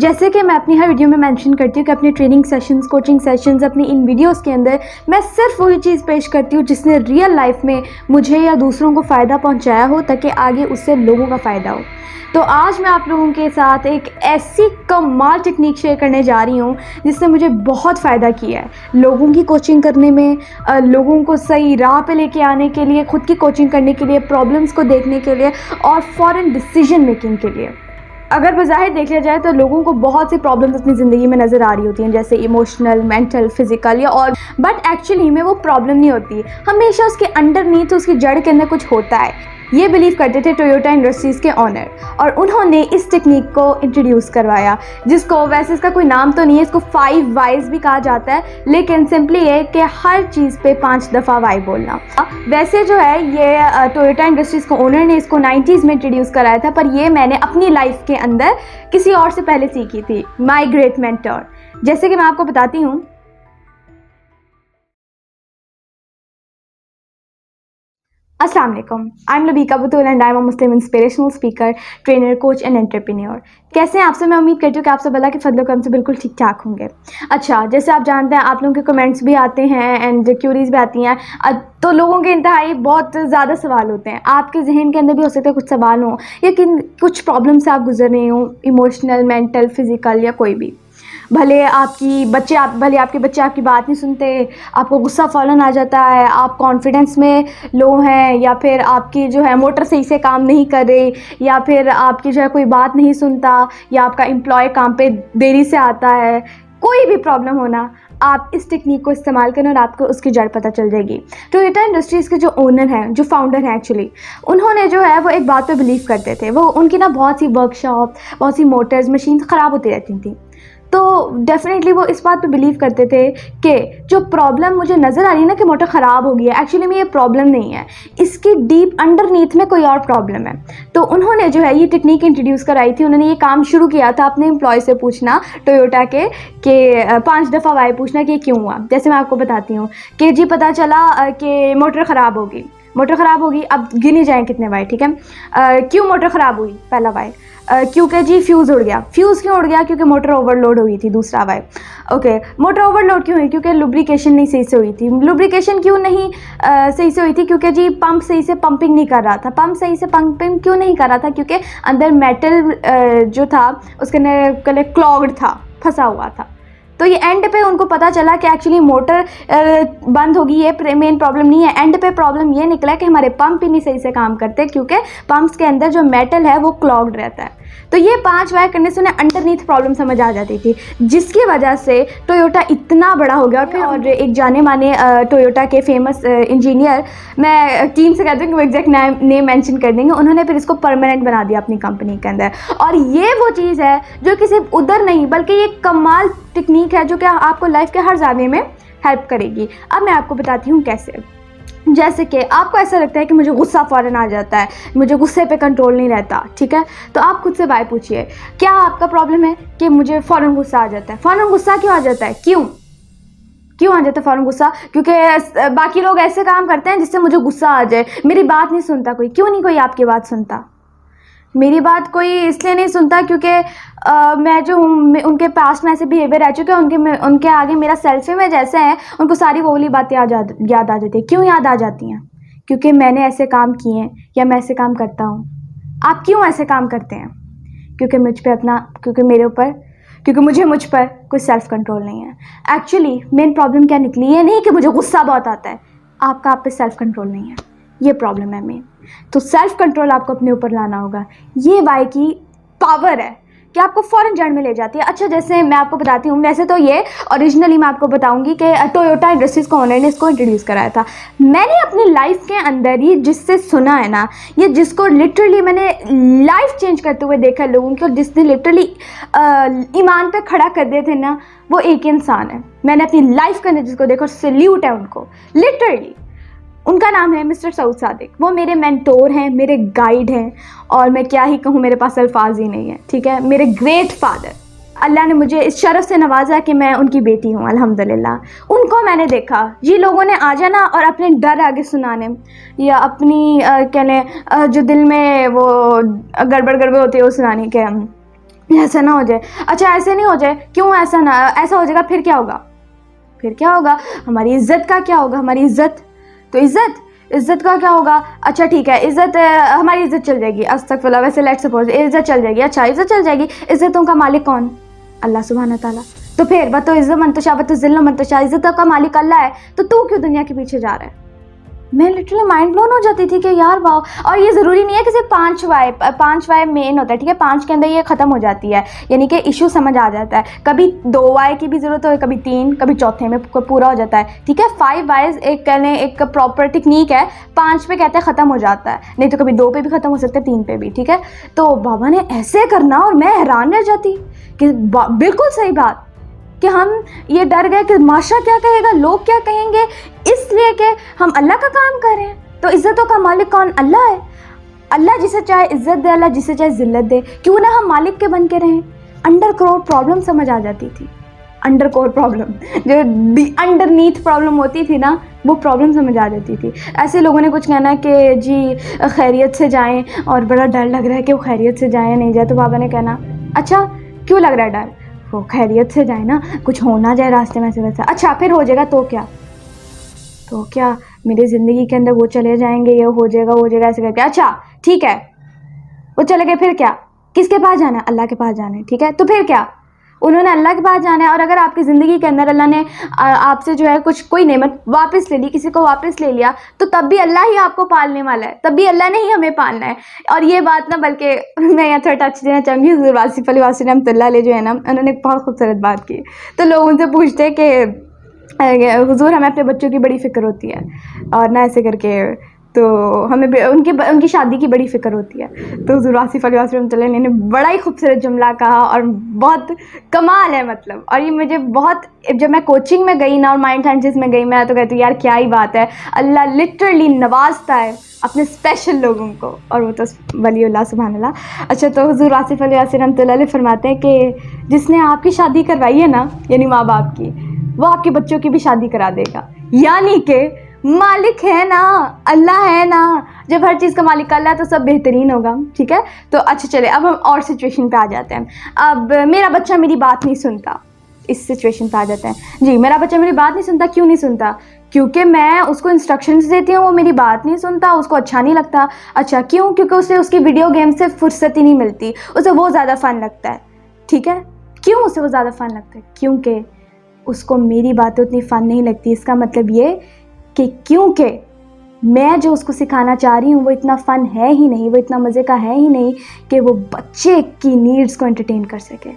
जैसे कि मैं अपनी हर वीडियो में मेंशन करती हूँ कि अपने ट्रेनिंग सेशंस, कोचिंग सेशंस, अपनी इन वीडियोस के अंदर मैं सिर्फ वही चीज़ पेश करती हूँ जिसने रियल लाइफ में मुझे या दूसरों को फ़ायदा पहुँचाया हो, ताकि आगे उससे लोगों का फ़ायदा हो। तो आज मैं आप लोगों के साथ एक ऐसी कमाल टेक्निक शेयर करने जा रही हूँ जिसने मुझे बहुत फ़ायदा किया है लोगों की कोचिंग करने में, लोगों को सही राह पे लेके आने के लिए, खुद की कोचिंग करने के लिए, प्रॉब्लम्स को देखने के लिए और फ़ौरन डिसीजन मेकिंग के लिए। अगर बज़ाहिर देख लिया जाए तो लोगों को बहुत सी प्रॉब्लम्स अपनी ज़िंदगी में नज़र आ रही होती हैं, जैसे इमोशनल, मेंटल, फिज़िकल या और, बट एक्चुअली में वो प्रॉब्लम नहीं होती। हमेशा उसके अंडरनीथ, उसकी जड़ के अंदर कुछ होता है। ये बिलीव करते थे टोयोटा इंडस्ट्रीज़ के ऑनर, और उन्होंने इस टेक्निक को इंट्रोड्यूस करवाया, जिसको वैसे इसका कोई नाम तो नहीं है, इसको 5 वाइज भी कहा जाता है, लेकिन सिंपली ये कि हर चीज़ पे 5 दफ़ा वाई बोलना। वैसे जो है ये टोयोटा इंडस्ट्रीज़ के ओनर ने इसको 90s में इंट्रोड्यूस कराया था, पर ये मैंने अपनी लाइफ के अंदर किसी और से पहले सीखी थी, माई ग्रेट मेंटर। जैसे कि मैं आपको बताती हूँ, अस्सलाम वालेकुम, I am Labiqa Batool and I am a Muslim inspirational speaker, trainer, coach and entrepreneur. कैसे हैं आपसे? मैं उम्मीद करती हूँ कि आप सब अल्लाह के फजल करम से बिल्कुल ठीक ठाक होंगे। अच्छा, जैसे आप जानते हैं, आप लोगों के कमेंट्स भी आते हैं एंड क्यूरीज भी आती हैं, तो लोगों के इंतहाई बहुत ज़्यादा सवाल होते हैं। आपके जहन के अंदर भी हो सकते हैं कुछ सवाल हों, या कुछ प्रॉब्लम से आप गुजर रहे हों, इमोशनल, मेंटल, फिज़िकल या कोई भी। भले आपके बच्चे आपकी बात नहीं सुनते, आपको गुस्सा फ़ौरन आ जाता है, आप कॉन्फिडेंस में लो हैं, या फिर आपकी जो है मोटर सही से काम नहीं कर रही, या फिर आपकी जो है कोई बात नहीं सुनता, या आपका एम्प्लॉय काम पे देरी से आता है, कोई भी प्रॉब्लम होना, आप इस टेक्निक को इस्तेमाल करें और आपको उसकी जड़ पता चल जाएगी। टोयोटा इंडस्ट्रीज़ के जो ओनर हैं, जो फाउंडर हैं एक्चुअली, उन्होंने जो है वो एक बात पे बिलीव करते थे। वो उनकी ना बहुत सी वर्कशॉप, बहुत सी मोटर्स, मशीन ख़राब होती रहती थी, तो डेफिनेटली वो इस बात पे बिलीव करते थे कि जो प्रॉब्लम मुझे नज़र आ रही है ना कि मोटर ख़राब हो गई है, एक्चुअली में ये प्रॉब्लम नहीं है, इसकी डीप अंडरनीथ में कोई और प्रॉब्लम है। तो उन्होंने जो है ये टेक्निक इंट्रोड्यूस कराई थी। उन्होंने ये काम शुरू किया था अपने एम्प्लॉय से पूछना, टोयोटा के, कि 5 दफ़ा वाई पूछना कि क्यों हुआ। जैसे मैं आपको बताती हूँ कि जी पता चला कि मोटर ख़राब होगी, अब गिने जाएँ कितने वाई, ठीक है। क्यों मोटर ख़राब हुई? पहला वाई। क्योंकि जी फ्यूज़ उड़ गया। फ्यूज़ क्यों उड़ गया? क्योंकि मोटर ओवरलोड हुई थी, दूसरा वाई। ओके, मोटर ओवरलोड क्यों हुई? क्योंकि लुब्रिकेशन नहीं सही से हुई थी। लुब्रिकेशन क्यों नहीं सही से हुई थी? क्योंकि जी पंप सही से पंपिंग नहीं कर रहा था। पंप सही से पंपिंग क्यों नहीं कर रहा था? क्योंकि अंदर मेटल जो था उसके अंदर क्लॉग्ड था, फंसा हुआ था। तो ये एंड पे उनको पता चला कि एक्चुअली मोटर बंद होगी, ये मेन प्रॉब्लम नहीं है। एंड पे प्रॉब्लम ये निकला कि हमारे पंप ही नहीं सही से काम करते, क्योंकि पंप्स के अंदर जो मेटल है वो क्लॉग्ड रहता है। तो ये 5 वायर करने से उन्हें अंडरनीथ प्रॉब्लम समझ आ जाती थी, जिसकी वजह से टोयोटा इतना बड़ा हो गया। और एक जाने माने टोयोटा के फेमस इंजीनियर, मैं टीम से कहती हूँ कि वो एग्जैक्ट नेम मेंशन कर देंगे, उन्होंने फिर इसको परमानेंट बना दिया अपनी कंपनी के अंदर। और ये वो चीज़ है जो कि सिर्फ उधर नहीं, बल्कि ये कमाल टेक्निक है जो कि आपको लाइफ के हर जाने में हेल्प करेगी। अब मैं आपको बताती हूँ कैसे। जैसे कि आपको ऐसा लगता है कि मुझे गुस्सा फ़ौरन आ जाता है, मुझे गुस्से पे कंट्रोल नहीं रहता, ठीक है, तो आप खुद से वाई पूछिए, क्या आपका प्रॉब्लम है कि मुझे फ़ौरन गुस्सा आ जाता है? फ़ौरन गुस्सा क्यों आ जाता है? क्यों आ जाता है फ़ौरन गुस्सा? क्योंकि बाकी लोग ऐसे काम करते हैं जिससे मुझे गुस्सा आ जाए। मेरी बात नहीं सुनता कोई। क्यों नहीं कोई आपकी बात सुनता? मेरी बात कोई इसलिए नहीं सुनता क्योंकि मैं जो हूँ, उनके पास्ट में ऐसे बिहेवियर रह चुके हैं, उनके आगे मेरा सेल्फ इमेज ऐसा है, उनको सारी वो वाली बातें याद आ जाती है। क्यों याद आ जाती हैं? क्योंकि मैंने ऐसे काम किए हैं या मैं ऐसे काम करता हूँ। आप क्यों ऐसे काम करते हैं? क्योंकि मुझ पर कोई सेल्फ कंट्रोल नहीं है। एक्चुअली मेन प्रॉब्लम क्या निकली, ये नहीं कि मुझे गुस्सा बहुत आता है, आपका आप पे सेल्फ कंट्रोल नहीं है, ये प्रॉब्लम है मेन। तो सेल्फ कंट्रोल आपको अपने ऊपर लाना होगा। ये वाई की पावर है कि आपको फ़ौरन जड़ में ले जाती है। अच्छा, जैसे मैं आपको बताती हूँ, वैसे तो ये ओरिजिनली मैं आपको बताऊँगी कि टोयोटा इंडस्ट्रीज़ को ओनर ने इसको इंट्रोड्यूस कराया था। मैंने अपनी लाइफ के अंदर ये जिससे सुना है ना, ये जिसको लिटरली मैंने लाइफ चेंज करते हुए देखा लोगों की, और जिसने लिटरली ईमान पे खड़ा कर दिए थे ना, वो एक इंसान है। मैंने अपनी लाइफ के अंदर जिसको देखा, सैल्यूट है उनको, लिटरली। उनका नाम है मिस्टर सऊद सादिक। वो मेरे मेंटोर हैं, मेरे गाइड हैं, और मैं क्या ही कहूँ, मेरे पास अल्फाज ही नहीं है, ठीक है। मेरे ग्रेट फादर, अल्लाह ने मुझे इस शरफ़ से नवाजा कि मैं उनकी बेटी हूँ, अल्हम्दुलिल्लाह। उनको मैंने देखा, ये लोगों ने आ जाना और अपने डर आगे सुनाने, या अपनी जो दिल में वो गड़बड़ होती है वो सुनाने के, ऐसा ना हो जाए। अच्छा ऐसे नहीं हो जाए, क्यों ऐसा ना, ऐसा हो जाएगा फिर क्या होगा? फिर क्या होगा? हमारी इज्जत का क्या होगा? हमारी इज्जत, तो इज्जत का क्या होगा? अच्छा ठीक है, इज्जत हमारी इज्जत चल जाएगी, अस्तगफिरुल्लाह, वैसे लेट्स सपोज इज्जत चल जाएगी। अच्छा इज्जत चल जाएगी, इज्जतों का मालिक कौन? अल्लाह सुब्हाना ताला। तो फिर बतो इज्जत मंतशा बतो जिल्ल मंतशा, इज्जतों का मालिक अल्लाह है, तो तू क्यों दुनिया के पीछे जा रहा है? मैं लिटरली माइंड ब्लोन हो जाती थी कि यार वाह। और ये ज़रूरी नहीं है कि सिर्फ 5 वाई मेन होता है, ठीक है, 5 के अंदर ये ख़त्म हो जाती है, यानी कि इशू समझ आ जाता है। कभी 2 वाई की भी ज़रूरत हो, कभी 3, कभी चौथे में पूरा हो जाता है, ठीक है। 5 वाइज एक कहने एक प्रॉपर टेक्निक है, 5 पे कहते हैं ख़त्म हो जाता है, नहीं तो कभी 2 पे भी ख़त्म हो सकता है, 3 पे भी, ठीक है। तो बाबा ने ऐसे करना और मैं हैरान रह जाती कि बिल्कुल सही बात, कि हम ये डर गए कि माशा क्या कहेगा, लोग क्या कहेंगे, इसलिए कि हम अल्लाह का काम कर रहे हैं। तो इज़्ज़तों का मालिक कौन? अल्लाह है। अल्लाह जिसे चाहे इज़्ज़त दे, अल्लाह जिसे चाहे ज़िल्लत दे, क्यों ना हम मालिक के बन के रहें। अंडर कोर प्रॉब्लम समझ आ जाती थी, अंडर कोर प्रॉब्लम, जो अंडरनीथ प्रॉब्लम होती थी ना, वो प्रॉब्लम समझ आ जाती थी। ऐसे लोगों ने कुछ कहना कि जी खैरियत से जाएं और बड़ा डर लग रहा है कि वो खैरियत से जाए नहीं जाए, तो बाबा ने कहना अच्छा क्यों लग रहा है डर, वो खैरियत से जाए ना, कुछ हो ना जाए रास्ते में से वैसा। अच्छा फिर हो जाएगा तो क्या, तो क्या मेरी ज़िंदगी के अंदर वो चले जाएंगे, ये हो जाएगा वो हो जाएगा ऐसे करके। अच्छा ठीक है वो चले गए, फिर क्या? किसके पास जाना है? अल्लाह के पास जाना है, ठीक है। तो फिर क्या? उन्होंने अल्लाह के पास जाना है। और अगर आपकी ज़िंदगी के अंदर अल्लाह ने आपसे जो है कुछ कोई नेमत वापस ले ली, किसी को वापस ले लिया, तो तब भी अल्लाह ही आपको पालने वाला है, तब भी अल्लाह ने ही हमें पालना है। और ये बात ना, बल्कि मैं यहाँ थोड़ा टच देना चाहूँगी, हुज़ूर वासिफ़ अली वासी रहमतुल्लाह अलैह जो है ना, उन्होंने बहुत खूबसूरत बात की। तो लोग उनसे पूछते हैं कि हुज़ूर हमें अपने बच्चों की बड़ी फ़िक्र होती है, और ना ऐसे करके, तो हमें उनकी शादी की बड़ी फ़िक्र होती है। तो हुज़ूर आसिफ़ अली वासी रहमतुल्लाह अलैह ने बड़ा ही खूबसूरत जुमला कहा और बहुत कमाल है मतलब। और ये मुझे बहुत, जब मैं कोचिंग में गई ना और माइंड साइंसेस में गई, मैं तो कहती हूँ यार क्या ही बात है, अल्लाह लिटरली नवाजता है अपने स्पेशल लोगों को, और वो तो वलीउल्लाह सुभान अल्लाह। अच्छा तो हुज़ूर आसिफ़ अली वासी रहमतुल्लाह अलैह फरमाते हैं कि जिसने आपकी शादी करवाई है ना, यानी माँ बाप की, वो आपके बच्चों की भी शादी करा देगा। यानी कि मालिक है ना, अल्लाह है ना, जब हर चीज़ का मालिक अल्लाह है तो सब बेहतरीन होगा, ठीक है। तो अच्छा चले, अब हम और सिचुएशन पे आ जाते हैं। अब मेरा बच्चा मेरी बात नहीं सुनता, इस सिचुएशन पे आ जाते हैं। जी मेरा बच्चा मेरी बात नहीं सुनता, क्यों नहीं सुनता? क्योंकि मैं उसको इंस्ट्रक्शंस देती हूँ, वो मेरी बात नहीं सुनता, उसको अच्छा नहीं लगता। अच्छा क्यों? क्योंकि उसे उसकी वीडियो गेम से फुर्सत ही नहीं मिलती, उसे वो ज़्यादा फ़न लगता है, ठीक है। क्यों उसे वो ज़्यादा फ़न लगता है? क्योंकि उसको मेरी बातें उतनी फ़न नहीं लगती। इसका मतलब ये कि क्योंकि मैं जो उसको सिखाना चाह रही हूँ वो इतना फ़न है ही नहीं, वो इतना मज़े का है ही नहीं कि वो बच्चे की नीड्स को एंटरटेन कर सके।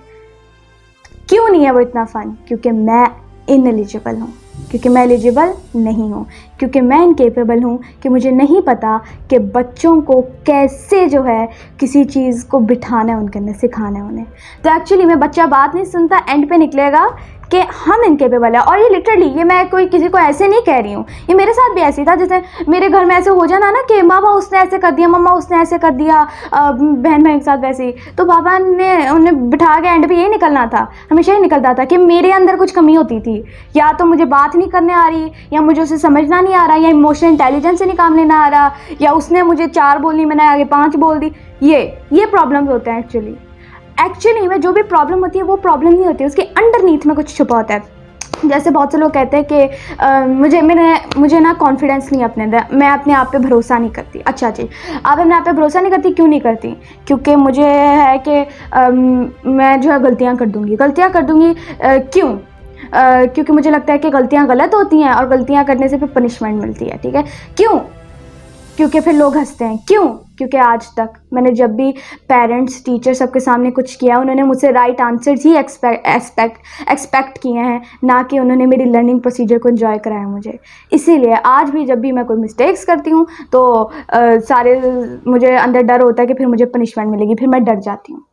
क्यों नहीं है वो इतना फ़न? क्योंकि मैं इनएलिजिबल हूँ, क्योंकि मैं एलिजिबल नहीं हूँ, क्योंकि मैं इनकेपेबल हूँ, कि मुझे नहीं पता कि बच्चों को कैसे जो है किसी चीज़ को बिठाना है, उनके अंदर सिखाना है उन्हें। तो एक्चुअली में बच्चा बात नहीं सुनता, एंड पे निकलेगा कि हम इनकेपेबल है। और ये लिटरली, ये मैं कोई किसी को ऐसे नहीं कह रही हूँ, ये मेरे साथ भी ऐसे ही था। जैसे मेरे घर में ऐसे हो जाना ना कि मामा उसने ऐसे कर दिया, मम्मा उसने ऐसे कर दिया, बहन बहन के साथ वैसे ही, तो पापा ने उन्हें बिठा के एंड पे यही निकलना था, हमेशा ही निकलता था कि मेरे अंदर कुछ कमी होती थी, या तो मुझे बात नहीं करने आ रही, या मुझे उसे समझना नहीं आ रहा, या इमोशनल इंटेलिजेंस से नहीं काम लेना आ रहा, या उसने मुझे 4 बोलनी, मैंने आगे 5 बोल दी। ये प्रॉब्लम्स होते हैं एक्चुअली में। जो भी प्रॉब्लम होती है वो प्रॉब्लम नहीं होती है, उसके अंडरनीथ में कुछ छुपा होता है। जैसे बहुत से लोग कहते हैं कि मुझे ना कॉन्फिडेंस नहीं अपने अंदर, मैं अपने आप पे भरोसा नहीं करती। अच्छा जी, आप अपने आप पे भरोसा नहीं करती, क्यों नहीं करती? क्योंकि मुझे है कि मैं जो है गलतियाँ कर दूँगी। क्यों? क्योंकि मुझे लगता है कि गलतियाँ गलत होती हैं और गलतियाँ करने से फिर पनिशमेंट मिलती है, ठीक है। क्यों? क्योंकि फिर लोग हंसते हैं। क्यों? क्योंकि आज तक मैंने जब भी पेरेंट्स, टीचर सबके सामने कुछ किया, उन्होंने मुझसे राइट आंसर्स ही एक्सपेक्ट किए हैं, ना कि उन्होंने मेरी लर्निंग प्रोसीजर को एंजॉय कराया मुझे। इसीलिए आज भी जब भी मैं कोई मिस्टेक्स करती हूँ तो मुझे अंदर डर होता है कि फिर मुझे पनिशमेंट मिलेगी, फिर मैं डर जाती हूँ।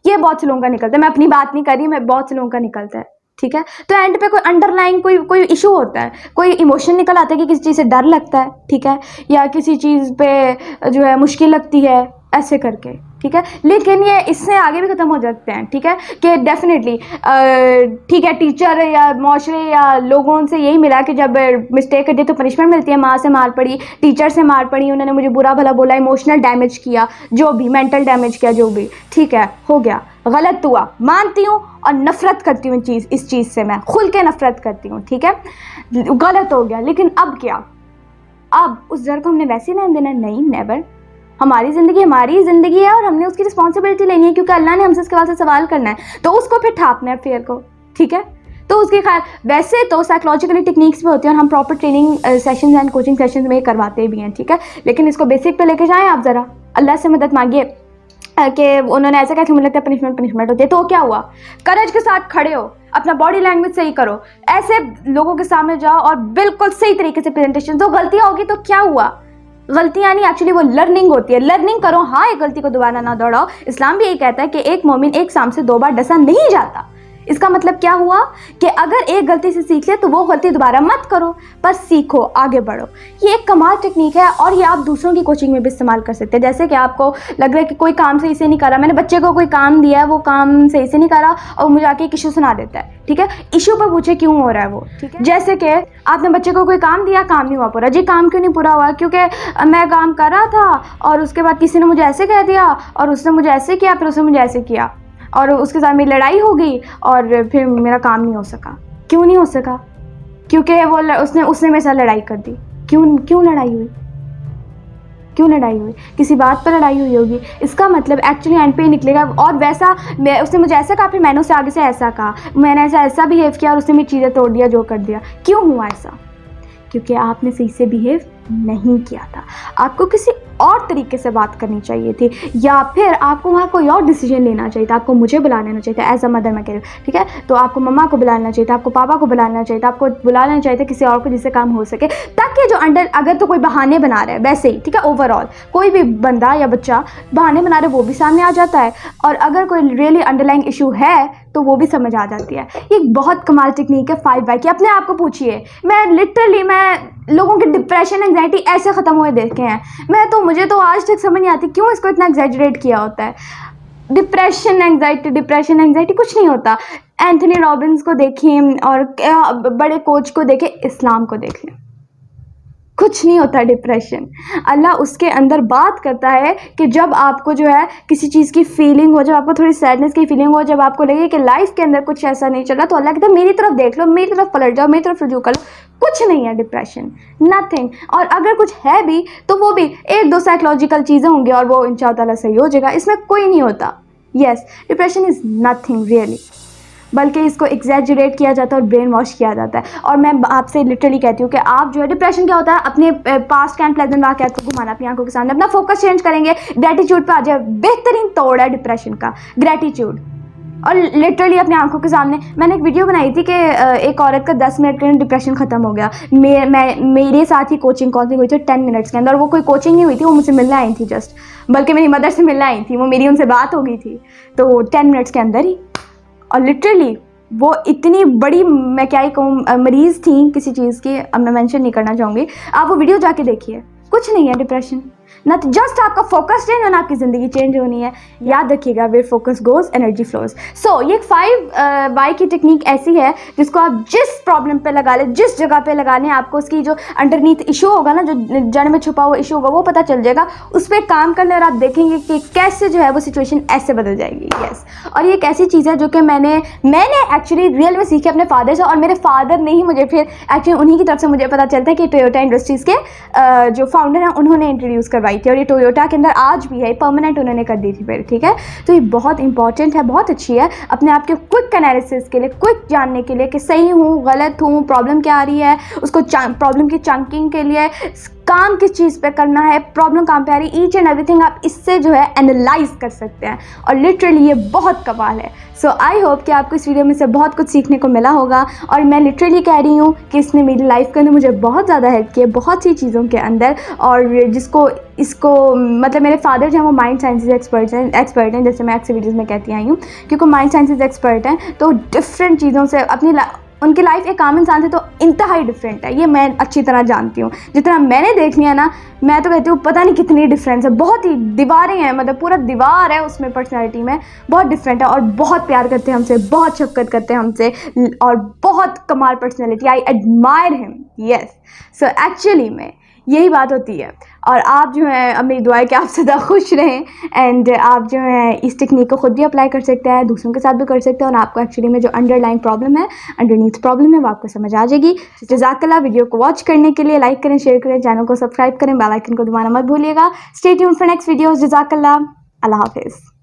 ये बहुत से लोगों का निकलता है, मैं अपनी बात नहीं कर रही, मैं बहुत से लोगों का निकलता है, ठीक है। तो एंड पे कोई अंडरलाइन कोई इशू होता है, कोई इमोशन निकल आता है कि किसी चीज़ से डर लगता है, ठीक है, या किसी चीज़ पे जो है मुश्किल लगती है, ऐसे करके, ठीक है। लेकिन ये इससे आगे भी ख़त्म हो सकते हैं, ठीक है, कि डेफिनेटली ठीक है, टीचर या माशरे या लोगों से यही मिला कि जब मिस्टेक कर दी तो पनिशमेंट मिलती है, माँ से मार पड़ी, टीचर से मार पड़ी, उन्होंने मुझे बुरा भला बोला, इमोशनल डैमेज किया, जो भी मेंटल डैमेज किया, जो भी, ठीक है, हो गया, गलत हुआ, मानती हूँ और नफ़रत करती हूँ इस चीज़ से, मैं खुल के नफ़रत करती हूँ, ठीक है, गलत हो गया, लेकिन अब क्या, अब उस डर को हमने वैसे ही रहने देना? नहीं, नेवर। हमारी ज़िंदगी है और हमने उसकी रिस्पॉन्सिबिलिटी लेनी है, क्योंकि अल्लाह ने हमसे इसके बाद से सवाल करना है, तो उसको फिर ठापना है फेयर को, ठीक है। तो उसके खैर वैसे तो साइकोलॉजिकली टेक्निक्स भी होती हैं और हम proper training sessions and coaching sessions में करवाते भी हैं, ठीक है, लेकिन इसको बेसिक पे लेके जाएं आप ज़रा, अल्लाह से मदद मांगिए कि उन्होंने ऐसा कहा कि मुझे लगता है पनिशमेंट होती है, तो क्या हुआ, करेज के साथ खड़े हो, अपना बॉडी लैंग्वेज सही करो, ऐसे लोगों के सामने जाओ और बिल्कुल सही तरीके से प्रेजेंटेशन दो, गलतियाँ होगी तो क्या हुआ, गलतियाँ नहीं, एक्चुअली वो लर्निंग होती है, लर्निंग करो, हाँ, एक गलती को दोबारा ना दोहराओ। इस्लाम भी यही कहता है कि एक मोमिन एक सांप से 2 बार डसा नहीं जाता। इसका मतलब क्या हुआ कि अगर एक गलती से सीख ले तो वो गलती दोबारा मत करो, पर सीखो, आगे बढ़ो। ये एक कमाल टेक्निक है और ये आप दूसरों की कोचिंग में भी इस्तेमाल कर सकते हैं। जैसे कि आपको लग रहा है कि कोई काम सही से नहीं कर रहा, मैंने बच्चे को कोई काम दिया है, वो काम सही से नहीं कर रहा और मुझे आके एक इशू सुना देता है, ठीक है, इशू पर पूछे क्यों हो रहा है वो, ठीक है। जैसे कि आपने बच्चे को कोई काम दिया, काम नहीं हुआ पूरा, जी काम क्यों नहीं पूरा हुआ, क्योंकि मैं काम कर रहा था और उसके बाद किसी ने मुझे ऐसे कह दिया और उसने मुझे ऐसे किया, फिर उसने मुझे ऐसे किया और उसके साथ मेरी लड़ाई हो गई और फिर मेरा काम नहीं हो सका। क्यों नहीं हो सका? क्योंकि वो उसने मेरे साथ लड़ाई कर दी। क्यों लड़ाई हुई? क्यों लड़ाई हुई? किसी बात पर लड़ाई हुई होगी। इसका मतलब एक्चुअली एंड पे ही निकलेगा और वैसा उसने मुझे ऐसा कहा, फिर मैंने उससे आगे से ऐसा कहा, मैंने ऐसा बिहेव किया और उसने मेरी चीज़ें तोड़ दिया, जो कर दिया। क्यों हुआ ऐसा? क्योंकि आपने सही से बिहेव नहीं किया था। आपको किसी और तरीके से बात करनी चाहिए थी, या फिर आपको वहाँ कोई और डिसीजन लेना चाहिए था। आपको मुझे बुला लेना चाहिए था, एज अ मदर मैं कह रही हूँ, ठीक है। तो आपको मम्मा को बुला लेना चाहिए था, आपको पापा को बुला लेना चाहिए था, आपको बुला लेना चाहिए था किसी और को जिससे काम हो सके, ताकि जो अगर तो कोई बहाने बना रहा है वैसे ही, ठीक है, ओवरऑल कोई भी बंदा या बच्चा बहाने बना रहा है वो भी सामने आ जाता है, और अगर कोई रियली अंडरलाइंग इशू है तो वो भी समझ आ जाती है। ये बहुत कमाल टेक्निक है 5 की। अपने आप को पूछिए, मैं लोगों के डिप्रेशन एंग्जाइटी ऐसे ख़त्म हुए देखे हैं, मुझे तो आज तक समझ नहीं आती क्यों इसको इतना एग्जैजरेट किया होता है। डिप्रेशन एंग्जाइटी कुछ नहीं होता। एंथनी रॉबिन्स को देखें और बड़े कोच को देखें, इस्लाम को देख लें, कुछ नहीं होता डिप्रेशन। अल्लाह उसके अंदर बात करता है कि जब आपको जो है किसी चीज़ की फीलिंग हो, जब आपको थोड़ी सैडनेस की फीलिंग हो, जब आपको लगे कि लाइफ के अंदर कुछ ऐसा नहीं चल रहा, तो अल्लाह कहता है मेरी तरफ देख लो, मेरी तरफ पलट जाओ, मेरी तरफ रुजू कर लो, कुछ नहीं है डिप्रेशन, नथिंग। और अगर कुछ है भी तो वो भी 1-2 साइकोलॉजिकल चीज़ें होंगी और वो इंशाअल्लाह ताला सही हो जाएगा, इसमें कोई नहीं होता। Yes, depression is nothing really, बल्कि इसको एग्जैजरेट किया जाता है और ब्रेन वॉश किया जाता है। और मैं आपसे लिटरली कहती हूँ कि आप जो है, डिप्रेशन क्या होता है, अपने पास्ट के अनप्लेजेंट वाक़यात को घुमाना अपनी आंखों के सामने, अपना फोकस चेंज करेंगे, ग्रेटिट्यूड पे आ जाए। बेहतरीन तोड़ है डिप्रेशन का, ग्रेटिट्यूड। और लिटरली अपनी आंखों के सामने मैंने एक वीडियो बनाई थी कि एक औरत का 10 मिनट के डिप्रेशन ख़त्म हो गया। मेरे साथ ही कोचिंग हुई थी 10 मिनट्स के अंदर, और वो कोई कोचिंग नहीं हुई थी, वो मुझसे मिलने आई थी जस्ट, बल्कि मेरी मदर से मिलने आई थी, वो मेरी उनसे बात हो गई थी, तो 10 मिनट्स के अंदर ही। और लिटरली वो इतनी बड़ी, मैं क्या ही कहूँ, मरीज़ थी किसी चीज़ की, अब मैं मेंशन नहीं करना चाहूँगी, आप वो वीडियो जाके देखिए। कुछ नहीं है डिप्रेशन, ना, जस्ट आपका फोकस चेंज होना, आपकी ज़िंदगी चेंज होनी है। याद रखिएगा, where focus goes energy flows. So ये 5 वाई की टेक्निक ऐसी है जिसको आप जिस प्रॉब्लम पे लगा लें, जिस जगह पे लगा लें, आपको उसकी जो अंडरनीथ इशू होगा ना, जो जड़ में छुपा हुआ इशू होगा, वो पता चल जाएगा। उस पर काम कर लें और आप देखेंगे कि कैसे जो है वो सिचुएशन ऐसे बदल जाएगी। यस, और ये एक ऐसी चीज़ है जो कि मैंने एक्चुअली रियल में सीखी अपने फादर से, और मेरे फादर ने ही मुझे फिर एक्चुअली उन्हीं की तरफ से मुझे पता चलता है कि टोयोटा इंडस्ट्रीज़ के जो फाउंडर हैं उन्होंने इंट्रोड्यूस करवाई थी, और ये टोयोटा के अंदर आज भी है, परमानेंट उन्होंने कर दी थी फिर, ठीक है। तो ये बहुत इंपॉर्टेंट है, बहुत अच्छी है अपने आप के क्विक एनालिसिस के लिए, क्विक जानने के लिए कि सही हूँ, गलत हूँ, प्रॉब्लम क्या आ रही है, उसको प्रॉब्लम की चंकिंग के लिए, काम किस चीज़ पे करना है, प्रॉब्लम कहाँ पे आ रही है, ईच एंड एवरीथिंग आप इससे जो है एनालाइज कर सकते हैं, और लिटरली ये बहुत कमाल है। सो आई होप कि आपको इस वीडियो में से बहुत कुछ सीखने को मिला होगा, और मैं लिटरली कह रही हूँ कि इसने मेरी लाइफ के अंदर मुझे बहुत ज़्यादा हेल्प की है, बहुत सी चीज़ों के अंदर। और इसको मतलब मेरे फादर जो हैं वो माइंड साइंसेज एक्सपर्ट हैं, जैसे मैं अक्सर वीडियोज़ में कहती आई हूँ, क्योंकि माइंड साइंसेज एक्सपर्ट हैं, तो डिफरेंट चीज़ों से अपनी उनकी लाइफ एक आम इंसान से तो इंतहाई डिफरेंट है, ये मैं अच्छी तरह जानती हूँ। जितना मैंने देख लिया ना, मैं तो कहती हूँ पता नहीं कितनी डिफरेंस है, बहुत ही दीवारें हैं, मतलब पूरा दीवार है उसमें पर्सनैलिटी में, बहुत डिफरेंट है। और बहुत प्यार करते हैं हमसे, बहुत शफकत करते हैं हमसे, और बहुत कमाल personality, I admire him. Yes, so actually में यही बात होती है। और आप जो है, अब मेरी दुआ है कि आप सदा खुश रहें, एंड आप जो है इस टेक्निक को खुद भी अप्लाई कर सकते हैं, दूसरों के साथ भी कर सकते हैं, और आपको एक्चुअली में जो अंडरलाइन प्रॉब्लम है, अंडरनीथ प्रॉब्लम है, वो आपको समझ आ जाएगी। जज़ाकल्लाह। वीडियो को वॉच करने के लिए लाइक करें, शेयर करें, चैनल को सब्सक्राइब करें, बेल आइकन को दबाना मत भूलिएगा। Stay tuned for next videos. जज़ाकल्लाह। अल्लाह हाफिज़।